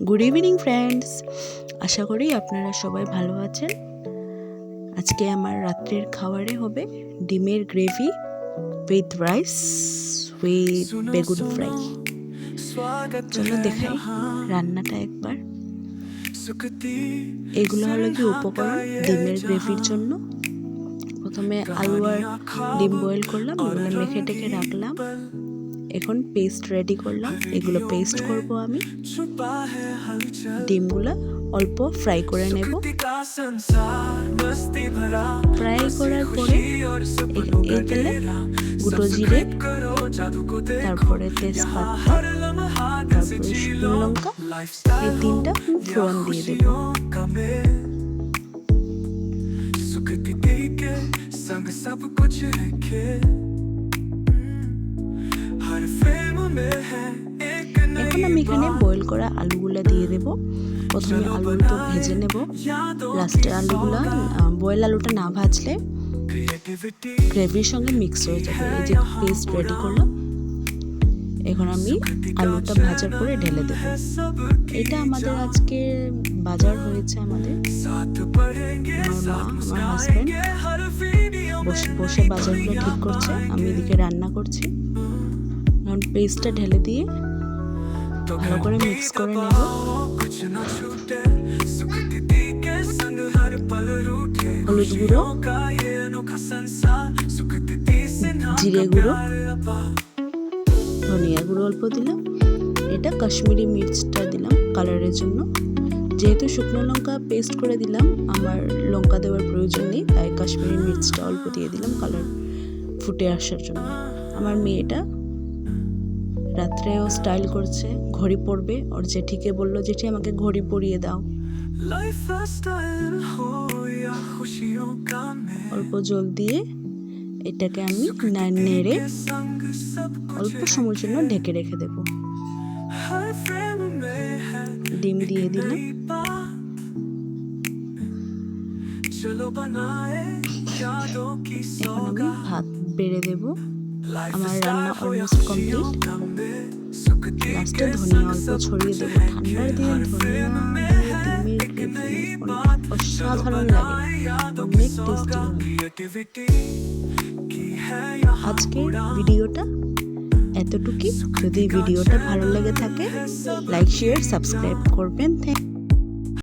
Good evening friends, আশা করি আপনারা সবাই ভালো আছেন। আজকে আমার রাত্রের খাবারে হবে ডিমের গ্রেভি উইথ রাইস উইথ বেগুন ফ্রাই। চলো দেখাই রান্নাটা একবার। এগুলো হলো কি উপকরণ ডিমের গ্রেভির জন্য। প্রথমে আলু আর ডিম বয়েল করলাম, এগুলো মেখে টেখে রাখলাম। এখন পেস্ট রেডি করলাম, এগুলো পেস্ট করব আমি। ডিমগুলো অল্প ফ্রাই করে নেব। ফ্রাই করার পরে এই তেলে গুঁটো জিরে, তারপরে তেজপাতা, তারপরে শুকনো লঙ্কা, এই তিনটা ফোড়ন দিয়ে দেব। এখন আমি এখানে বয়েল করা আলুগুলা দিয়ে দেব। প্রথমে আলুগুলো ভেজে নেব, লাস্টে আলুগুলা বয়েল আলুটা না ভাজলে গ্রেভির সঙ্গে মিক্স হয়ে যাবে। এই যে পেস্ট রেডি করলাম, এখন আমি আলুটা ভাজার পরে ঢেলে দেব। এটা আমাদের আজকে বাজার হয়েছে, আমাদের আমার মা আমার হাজব্যান্ড বসে বসে বাজারগুলো ঠিক করছে, আমি এদিকে রান্না করছি। এখন পেস্টটা ঢেলে দিয়ে ভালো করে মিক্স করে নেব। হলুদ গুঁড়ো, জিরে গুঁড়ো, ধনিয়া গুঁড়ো অল্প দিলাম। এটা কাশ্মীরি মির্চটা দিলাম কালারের জন্য। যেহেতু শুকনো লঙ্কা পেস্ট করে দিলাম, আমার লঙ্কা দেওয়ার প্রয়োজন নেই, তাই কাশ্মীরি মির্চটা অল্প দিয়ে দিলাম কালার ফুটে আসার জন্য। আমার মেয়েটা রাত্রেও স্টাইল করছে, ঘড়ি পরবে। ওর জেঠিকে বললো, জেঠি আমাকে ঘড়ি পরিয়ে দাও। অল্প জল দিয়ে এটাকে আমি নেড়ে অল্প সময়ের জন্য ঢেকে রেখে দেব। ডিম দিয়ে দিলাম। এখন আমি ভাত বেড়ে দেব। আমার রান্না অলমোস্ট কমপ্লিট। লাস্টে ধনিয়া অল্প ছড়িয়ে দেবো। ঠান্ডার দিনে ধনিয়া ডিমের গ্রেভি অসাধারণ লাগে, অনেক টেস্টি। আজকের ভিডিওটা এতটুকুই। যদি ভিডিওটা ভালো লেগে থাকে লাইক শেয়ার সাবস্ক্রাইব করবেন।